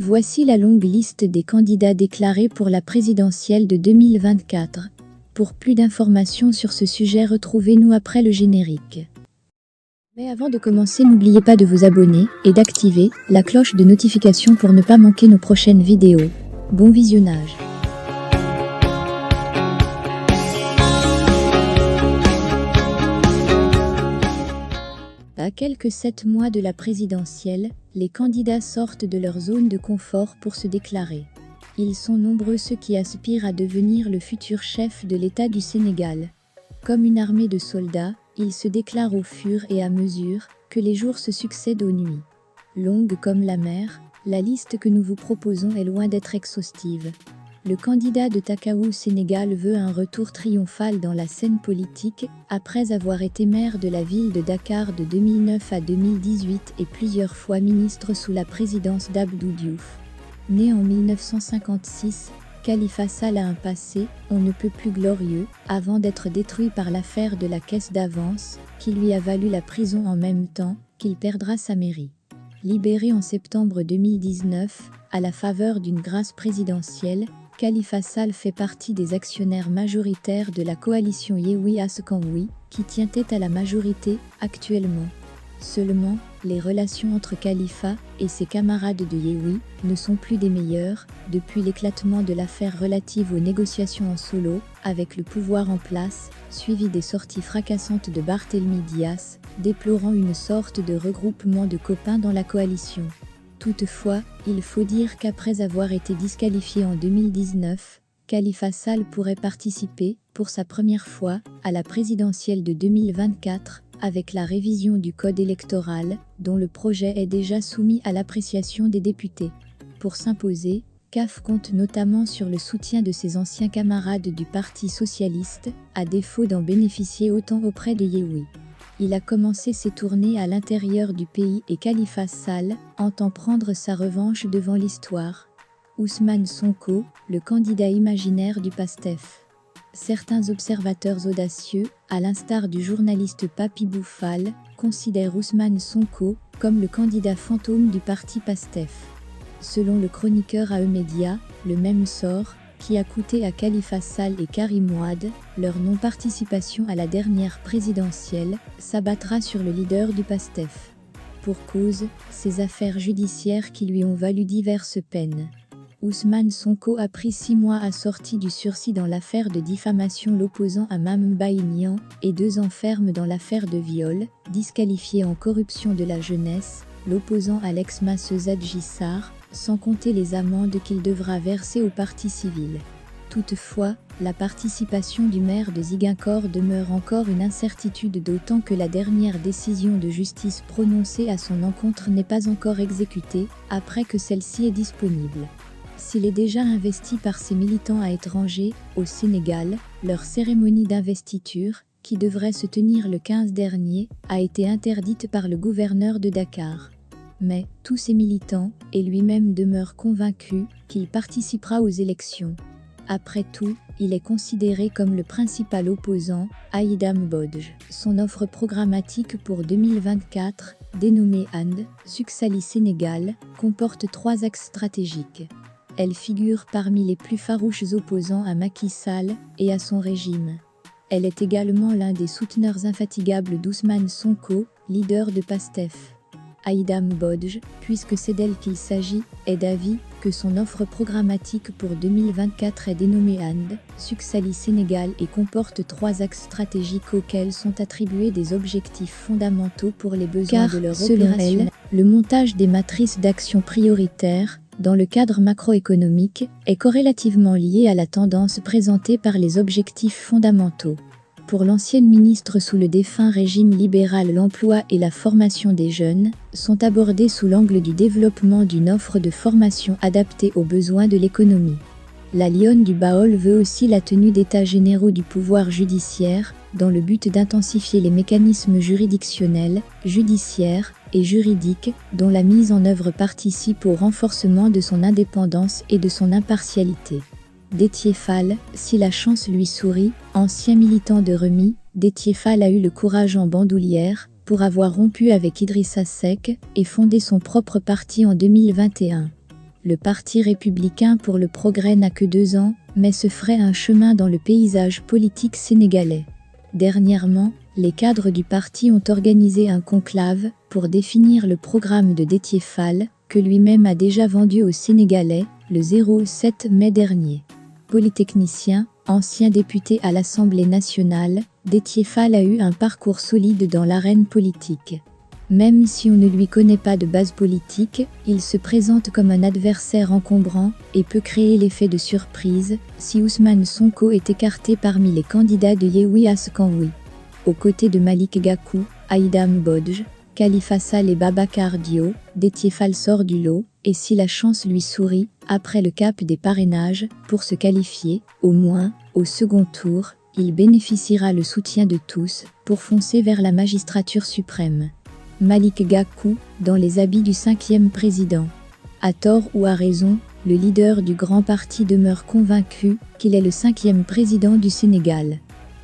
Voici la longue liste des candidats déclarés pour la présidentielle de 2024. Pour plus d'informations sur ce sujet, retrouvez-nous après le générique. Mais avant de commencer, n'oubliez pas de vous abonner et d'activer la cloche de notification pour ne pas manquer nos prochaines vidéos. Bon visionnage. À quelques 7 mois de la présidentielle, les candidats sortent de leur zone de confort pour se déclarer. Ils sont nombreux ceux qui aspirent à devenir le futur chef de l'État du Sénégal. Comme une armée de soldats, ils se déclarent au fur et à mesure que les jours se succèdent aux nuits. Longue comme la mer, la liste que nous vous proposons est loin d'être exhaustive. Le candidat de Takaou Sénégal veut un retour triomphal dans la scène politique après avoir été maire de la ville de Dakar de 2009 à 2018 et plusieurs fois ministre sous la présidence d'Abdou Diouf. Né en 1956, Khalifa Sall a un passé, on ne peut plus glorieux, avant d'être détruit par l'affaire de la caisse d'avance, qui lui a valu la prison en même temps qu'il perdra sa mairie. Libéré en septembre 2019, à la faveur d'une grâce présidentielle, Khalifa Sall fait partie des actionnaires majoritaires de la coalition Yewwi Askanwi, qui tient tête à la majorité actuellement. Seulement, les relations entre Khalifa et ses camarades de Yewwi ne sont plus des meilleures depuis l'éclatement de l'affaire relative aux négociations en solo avec le pouvoir en place, suivi des sorties fracassantes de Barthélémy Dias, déplorant une sorte de regroupement de copains dans la coalition. Toutefois, il faut dire qu'après avoir été disqualifié en 2019, Khalifa Sall pourrait participer, pour sa première fois, à la présidentielle de 2024, avec la révision du code électoral, dont le projet est déjà soumis à l'appréciation des députés. Pour s'imposer, CAF compte notamment sur le soutien de ses anciens camarades du Parti socialiste, à défaut d'en bénéficier autant auprès de Yewwi. Il a commencé ses tournées à l'intérieur du pays et Khalifa Sall entend prendre sa revanche devant l'histoire. Ousmane Sonko, le candidat imaginaire du PASTEF. Certains observateurs audacieux, à l'instar du journaliste Papi Bouffal, considèrent Ousmane Sonko comme le candidat fantôme du parti PASTEF. Selon le chroniqueur AE-Média, le même sort, qui a coûté à Khalifa Sall et Karim Wade leur non-participation à la dernière présidentielle, s'abattra sur le leader du PASTEF. Pour cause, ces affaires judiciaires qui lui ont valu diverses peines. Ousmane Sonko a pris 6 mois assortis du sursis dans l'affaire de diffamation l'opposant à Mame Mbaye Niang et 2 ans ferme dans l'affaire de viol, disqualifié en corruption de la jeunesse, l'opposant à l'ex-masseuse Adji Sarr, sans compter les amendes qu'il devra verser au parti civil. Toutefois, la participation du maire de Ziguinchor demeure encore une incertitude, d'autant que la dernière décision de justice prononcée à son encontre n'est pas encore exécutée, après que celle-ci est disponible. S'il est déjà investi par ses militants à étrangers, au Sénégal, leur cérémonie d'investiture, qui devrait se tenir le 15 dernier, a été interdite par le gouverneur de Dakar. Mais tous ces militants et lui-même demeurent convaincus qu'il participera aux élections. Après tout, il est considéré comme le principal opposant à Aïdam Bodj. Son offre programmatique pour 2024, dénommée And, Succali Sénégal, comporte 3 axes stratégiques. Elle figure parmi les plus farouches opposants à Macky Sall et à son régime. Elle est également l'un des souteneurs infatigables d'Ousmane Sonko, leader de PASTEF. Aïdam Bodj, puisque c'est d'elle qu'il s'agit, est d'avis que son offre programmatique pour 2024 est dénommée And, Succali Sénégal et comporte 3 axes stratégiques auxquels sont attribués des objectifs fondamentaux pour les besoins de leur opération. Le montage des matrices d'action prioritaires, dans le cadre macroéconomique, est corrélativement lié à la tendance présentée par les objectifs fondamentaux. Pour l'ancienne ministre sous le défunt régime libéral, l'emploi et la formation des jeunes sont abordés sous l'angle du développement d'une offre de formation adaptée aux besoins de l'économie. La Lionne du Baol veut aussi la tenue d'états généraux du pouvoir judiciaire, dans le but d'intensifier les mécanismes juridictionnels, judiciaires et juridiques, dont la mise en œuvre participe au renforcement de son indépendance et de son impartialité. Déthié Fall, si la chance lui sourit, ancien militant de Remi, Déthié Fall a eu le courage en bandoulière pour avoir rompu avec Idrissa Seck et fondé son propre parti en 2021. Le Parti républicain pour le progrès n'a que 2 ans, mais se ferait un chemin dans le paysage politique sénégalais. Dernièrement, les cadres du parti ont organisé un conclave pour définir le programme de Déthié Fall, que lui-même a déjà vendu aux Sénégalais, le 07 mai dernier. Polytechnicien, ancien député à l'Assemblée nationale, Déthié Fall a eu un parcours solide dans l'arène politique. Même si on ne lui connaît pas de base politique, il se présente comme un adversaire encombrant et peut créer l'effet de surprise si Ousmane Sonko est écarté parmi les candidats de Yewwi Askanwi. Aux côtés de Malick Gakou, Aïda Mbodj, Khalifa Sall et Babacar Diop, Déthié Fall sort du lot, et si la chance lui sourit, après le cap des parrainages, pour se qualifier, au moins, au second tour, il bénéficiera le soutien de tous pour foncer vers la magistrature suprême. Malick Gakou, dans les habits du 5e président. À tort ou à raison, le leader du grand parti demeure convaincu qu'il est le 5e président du Sénégal.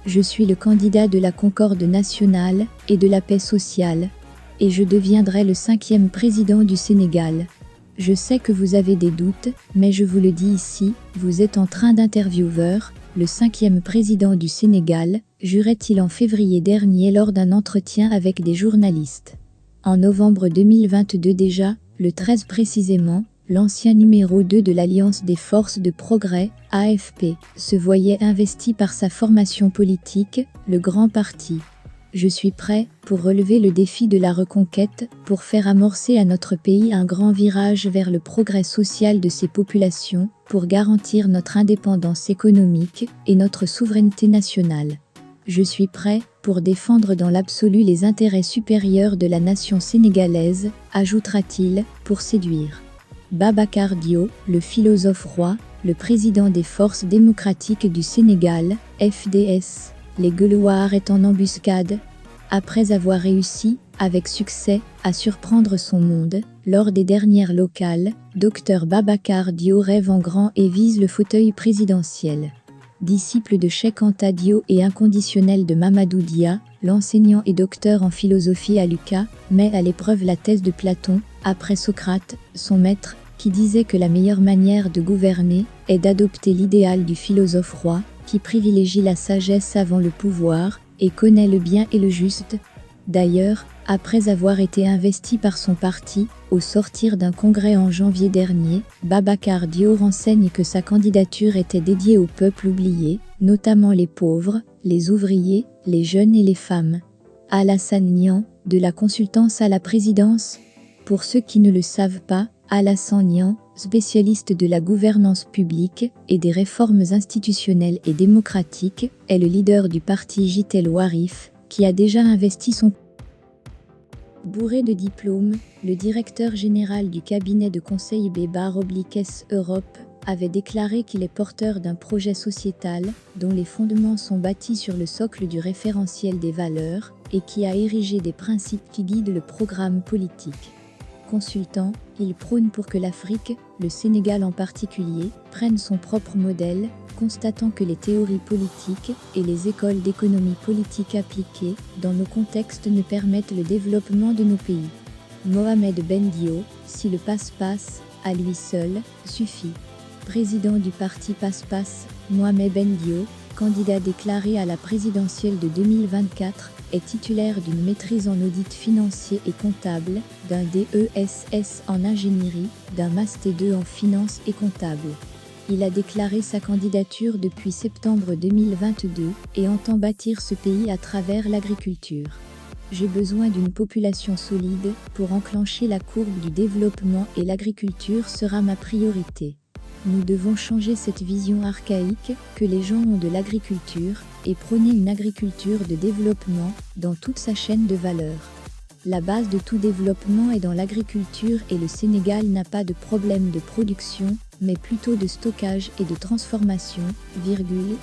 Je suis le candidat de la concorde nationale et de la paix sociale, et je deviendrai le 5e président du Sénégal. Je sais que vous avez des doutes, mais je vous le dis ici, vous êtes en train d'intervieweur, le 5e président du Sénégal, jurait-il en février dernier lors d'un entretien avec des journalistes. En novembre 2022 déjà, le 13 précisément, l'ancien numéro 2 de l'Alliance des Forces de Progrès, AFP, se voyait investi par sa formation politique, le Grand Parti. Je suis prêt pour relever le défi de la reconquête, pour faire amorcer à notre pays un grand virage vers le progrès social de ses populations, pour garantir notre indépendance économique et notre souveraineté nationale. Je suis prêt pour défendre dans l'absolu les intérêts supérieurs de la nation sénégalaise, ajoutera-t-il, pour séduire. Babacar Diop, le philosophe roi, le président des Forces démocratiques du Sénégal, FDS. Les Gueuloirs est en embuscade. Après avoir réussi, avec succès, à surprendre son monde, lors des dernières locales, Dr Babacar Diop rêve en grand et vise le fauteuil présidentiel. Disciple de Cheikh Anta Diop et inconditionnel de Mamadou Dia, l'enseignant et docteur en philosophie à l'UCA, met à l'épreuve la thèse de Platon, après Socrate, son maître, qui disait que la meilleure manière de gouverner est d'adopter l'idéal du philosophe roi, qui privilégie la sagesse avant le pouvoir, et connaît le bien et le juste. D'ailleurs, après avoir été investi par son parti, au sortir d'un congrès en janvier dernier, Babacar Diop renseigne que sa candidature était dédiée au peuple oublié, notamment les pauvres, les ouvriers, les jeunes et les femmes. Alassane Niang, de la consultance à la présidence. Pour ceux qui ne le savent pas, Alassane Niang, spécialiste de la gouvernance publique et des réformes institutionnelles et démocratiques, est le leader du parti JTL Warif, qui a déjà investi son. Bourré de diplômes, le directeur général du cabinet de conseil Béba-S Europe avait déclaré qu'il est porteur d'un projet sociétal dont les fondements sont bâtis sur le socle du référentiel des valeurs et qui a érigé des principes qui guident le programme politique. Consultant, il prône pour que l'Afrique, le Sénégal en particulier, prenne son propre modèle, constatant que les théories politiques et les écoles d'économie politique appliquées dans nos contextes ne permettent le développement de nos pays. Mohamed Ben Diop, si le passe-passe, à lui seul, suffit. Président du parti Passe-Passe, Mohamed Ben Diop, candidat déclaré à la présidentielle de 2024, est titulaire d'une maîtrise en audit financier et comptable, d'un DESS en ingénierie, d'un Master 2 en finance et comptable. Il a déclaré sa candidature depuis septembre 2022 et entend bâtir ce pays à travers l'agriculture. J'ai besoin d'une population solide pour enclencher la courbe du développement et l'agriculture sera ma priorité. Nous devons changer cette vision archaïque que les gens ont de l'agriculture et prôner une agriculture de développement dans toute sa chaîne de valeur. La base de tout développement est dans l'agriculture et le Sénégal n'a pas de problème de production, mais plutôt de stockage et de transformation,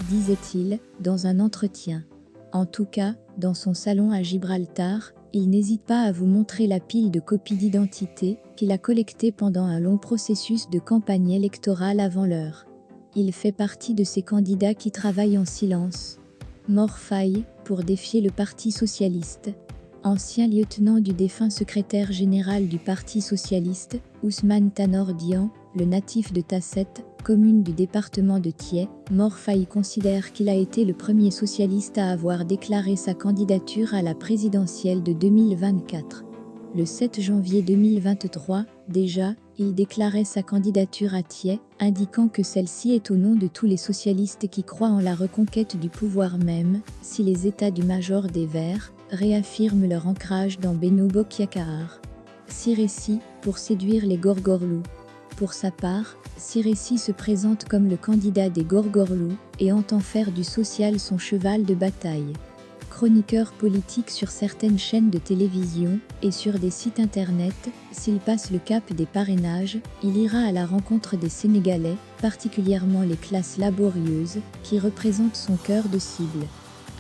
disait-il, dans un entretien. En tout cas, dans son salon à Gibraltar, il n'hésite pas à vous montrer la pile de copies d'identité qu'il a collectées pendant un long processus de campagne électorale avant l'heure. Il fait partie de ces candidats qui travaillent en silence. Mort Faye, pour défier le Parti socialiste. Ancien lieutenant du défunt secrétaire général du Parti socialiste, Ousmane Tanor Dian, le natif de Tasset, commune du département de Thiès, Mor Faye considère qu'il a été le premier socialiste à avoir déclaré sa candidature à la présidentielle de 2024. Le 7 janvier 2023, déjà, il déclarait sa candidature à Thiès, indiquant que celle-ci est au nom de tous les socialistes qui croient en la reconquête du pouvoir même, si les États du Major des Verts réaffirment leur ancrage dans Benno Bokk Yakaar. Siresi, pour séduire les Gorgorlous. Pour sa part, Siresi se présente comme le candidat des Gorgorlous et entend faire du social son cheval de bataille. Chroniqueur politique sur certaines chaînes de télévision et sur des sites internet, s'il passe le cap des parrainages, il ira à la rencontre des Sénégalais, particulièrement les classes laborieuses, qui représentent son cœur de cible.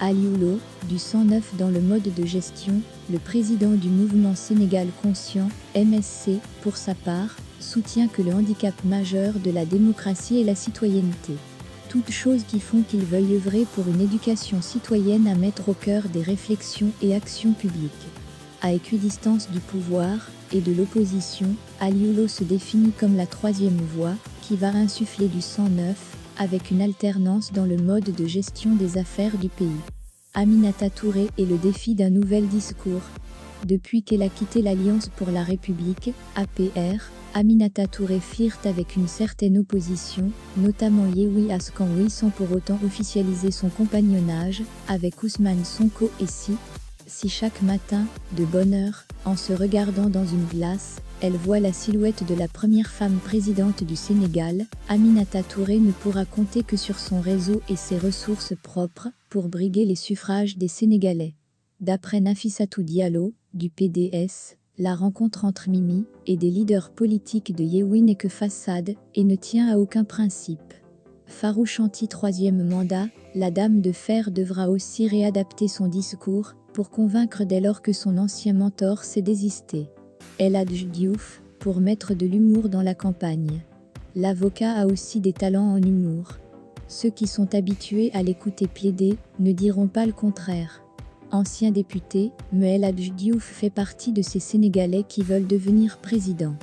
Aliou Lo, du 109 dans le mode de gestion, le président du mouvement Sénégal Conscient, MSC, pour sa part, soutient que le handicap majeur de la démocratie est la citoyenneté. Toutes choses qui font qu'il veuille œuvrer pour une éducation citoyenne à mettre au cœur des réflexions et actions publiques. À équidistance du pouvoir et de l'opposition, Aliou Lo se définit comme la troisième voie, qui va insuffler du sang neuf, avec une alternance dans le mode de gestion des affaires du pays. Aminata Touré est le défi d'un nouvel discours. Depuis qu'elle a quitté l'Alliance pour la République, APR, Aminata Touré flirte avec une certaine opposition, notamment Yewwi Askan Wi sans pour autant officialiser son compagnonnage, avec Ousmane Sonko et si chaque matin, de bonne heure, en se regardant dans une glace, elle voit la silhouette de la première femme présidente du Sénégal, Aminata Touré ne pourra compter que sur son réseau et ses ressources propres pour briguer les suffrages des Sénégalais. D'après Nafissatou Diallo, du PDS, la rencontre entre Mimi et des leaders politiques de Yewwi n'est que façade et ne tient à aucun principe. Farouche anti-troisième mandat, la Dame de Fer devra aussi réadapter son discours pour convaincre dès lors que son ancien mentor s'est désisté. El Hadj Diouf, pour mettre de l'humour dans la campagne. L'avocat a aussi des talents en humour. Ceux qui sont habitués à l'écouter plaider ne diront pas le contraire. Ancien député, El Hadj Diouf fait partie de ces Sénégalais qui veulent devenir président.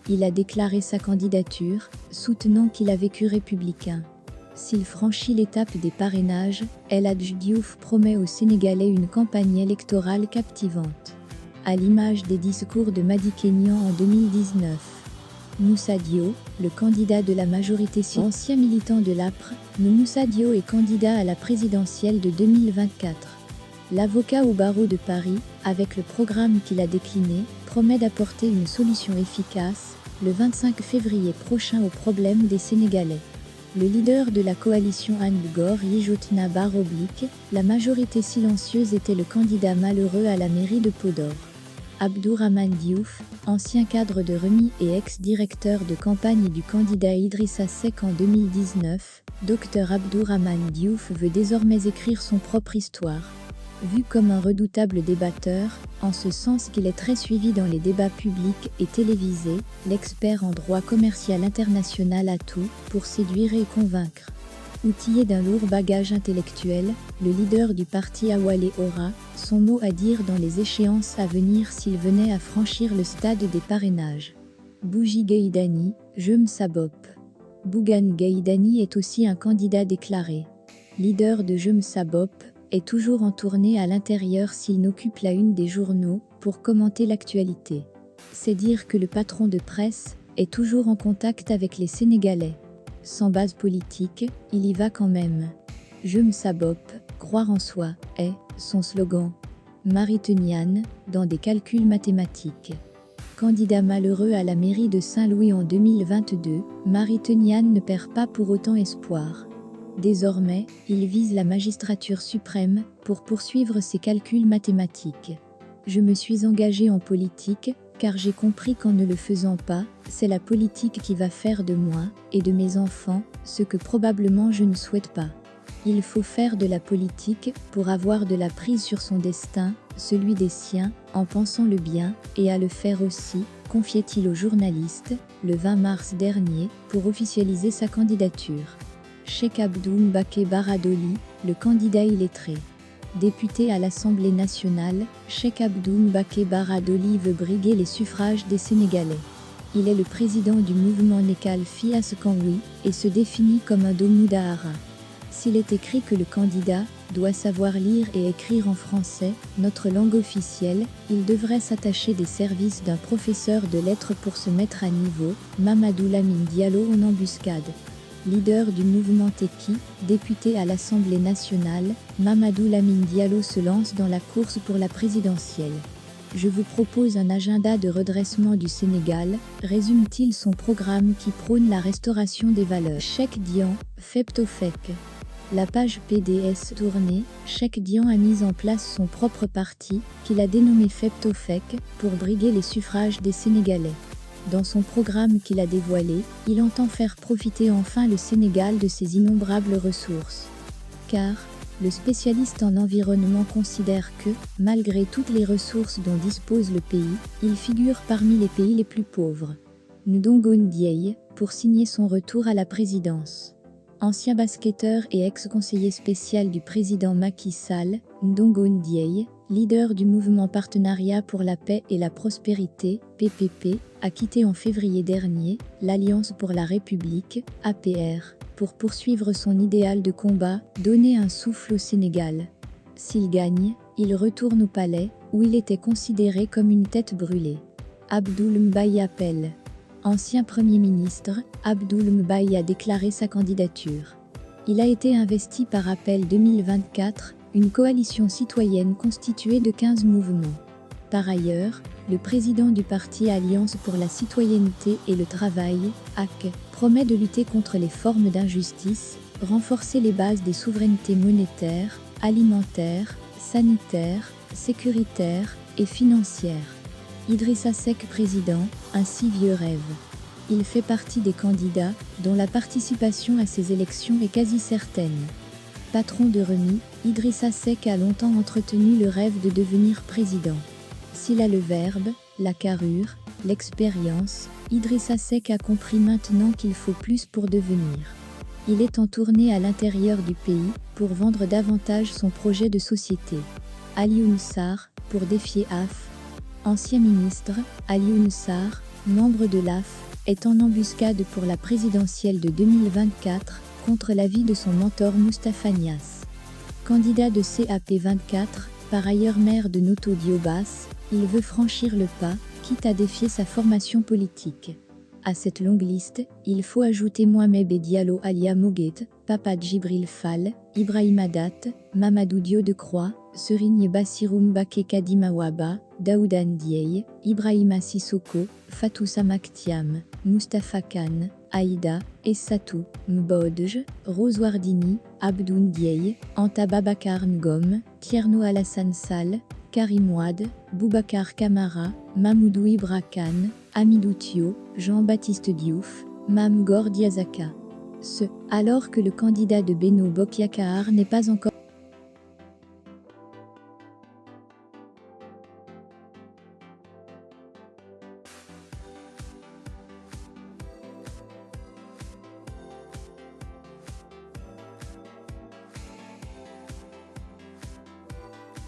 Il a déclaré sa candidature, soutenant qu'il a vécu républicain. S'il franchit l'étape des parrainages, El Hadj Diouf promet aux Sénégalais une campagne électorale captivante. À l'image des discours de Madi Kenya en 2019. Moussa Dio, le candidat de la majorité ancien militant de l'APR, Moussa Dio est candidat à la présidentielle de 2024. L'avocat au barreau de Paris, avec le programme qu'il a décliné, promet d'apporter une solution efficace, le 25 février prochain aux problèmes des Sénégalais. Le leader de la coalition Anne Bugor Yijotna Baroblique, la majorité silencieuse était le candidat malheureux à la mairie de Podor. Abdourahmane Diouf, ancien cadre de Remi et ex-directeur de campagne du candidat Idrissa Seck en 2019, Dr Abdourahmane Diouf veut désormais écrire son propre histoire. Vu comme un redoutable débatteur, en ce sens qu'il est très suivi dans les débats publics et télévisés, l'expert en droit commercial international a tout pour séduire et convaincre. Outillé d'un lourd bagage intellectuel, le leader du parti Awalé aura son mot à dire dans les échéances à venir s'il venait à franchir le stade des parrainages. Bougie Gaïdani, Jeum Sabop. Bougane Gaïdani est aussi un candidat déclaré. Leader de Jeum Sabop, est toujours en tournée à l'intérieur s'il n'occupe la une des journaux pour commenter l'actualité. C'est dire que le patron de presse est toujours en contact avec les Sénégalais. Sans base politique, il y va quand même. Jeum Sabop, croire en soi, est son slogan. Mauritanienne, dans des calculs mathématiques. Candidat malheureux à la mairie de Saint-Louis en 2022, Mauritanienne ne perd pas pour autant espoir. Désormais, il vise la magistrature suprême pour poursuivre ses calculs mathématiques. Je me suis engagé en politique, car j'ai compris qu'en ne le faisant pas, c'est la politique qui va faire de moi et de mes enfants ce que probablement je ne souhaite pas. Il faut faire de la politique pour avoir de la prise sur son destin, celui des siens, en pensant le bien, et à le faire aussi, confiait-il aux journalistes, le 20 mars dernier, pour officialiser sa candidature. Cheikh Abdou Mbacké Bara Dolly, le candidat illettré. Député à l'Assemblée nationale, Cheikh Abdou Mbacké Bara Dolly veut briguer les suffrages des Sénégalais. Il est le président du mouvement Nekal Fias Kanwi et se définit comme un Domudahara. S'il est écrit que le candidat doit savoir lire et écrire en français, notre langue officielle, il devrait s'attacher des services d'un professeur de lettres pour se mettre à niveau. Mamadou Lamine Diallo en embuscade. Leader du mouvement Teki, député à l'Assemblée nationale, Mamadou Lamine Diallo se lance dans la course pour la présidentielle. Je vous propose un agenda de redressement du Sénégal, résume-t-il son programme qui prône la restauration des valeurs. Cheikh Dian, Feptofek. La page PDS tournée, Cheikh Dian a mis en place son propre parti, qu'il a dénommé Feptofek, pour briguer les suffrages des Sénégalais. Dans son programme qu'il a dévoilé, il entend faire profiter enfin le Sénégal de ses innombrables ressources. Car, le spécialiste en environnement considère que, malgré toutes les ressources dont dispose le pays, il figure parmi les pays les plus pauvres. Ndongo Ndiaye, pour signer son retour à la présidence. Ancien basketteur et ex-conseiller spécial du président Macky Sall, Ndongo Ndiaye, leader du mouvement Partenariat pour la paix et la prospérité, PPP, a quitté en février dernier l'Alliance pour la République, APR, pour poursuivre son idéal de combat, donner un souffle au Sénégal. S'il gagne, il retourne au palais, où il était considéré comme une tête brûlée. Abdoul Mbaye appelle. Ancien Premier ministre, Abdoul Mbaye a déclaré sa candidature. Il a été investi par Appel 2024, une coalition citoyenne constituée de 15 mouvements. Par ailleurs, le président du parti Alliance pour la citoyenneté et le travail, AC, promet de lutter contre les formes d'injustice, renforcer les bases des souverainetés monétaires, alimentaires, sanitaires, sécuritaires et financières. Idrissa Seck président, un si vieux rêve. Il fait partie des candidats dont la participation à ces élections est quasi certaine. Patron de remis, Idrissa Seck a longtemps entretenu le rêve de devenir président. S'il a le verbe, la carrure, l'expérience, Idrissa Seck a compris maintenant qu'il faut plus pour devenir. Il est en tournée à l'intérieur du pays pour vendre davantage son projet de société. Alioune Sarr, pour défier AF. Ancien ministre, Alioune Sarr, membre de l'AF, est en embuscade pour la présidentielle de 2024, contre l'avis de son mentor Moustapha Niasse. Candidat de CAP24, par ailleurs maire de Noto Diobass, il veut franchir le pas, quitte à défier sa formation politique. À cette longue liste, il faut ajouter Mohamed Diallo alia Moguet, Papa Djibril Fall, Ibrahima Dat, Mamadou Diodecroix, Serigne Bassirou Mbacké Kadima Waba, Daouda Ndiaye, Ibrahima Sissoko, Fatoussa Maktiam, Moustapha Kane, Aïda, Essatou, Mbodj, Rose Wardini, Abdou Ndiaye, Anta Babacar Ngom, Thierno Alassane Sall, Karim Wade, Boubacar Camara, Mamoudou Ibra Kane, Amidou Thio, Jean-Baptiste Diouf, Mame Gor Diazaka. Alors que le candidat de Benno Bokk Yakaar n'est pas encore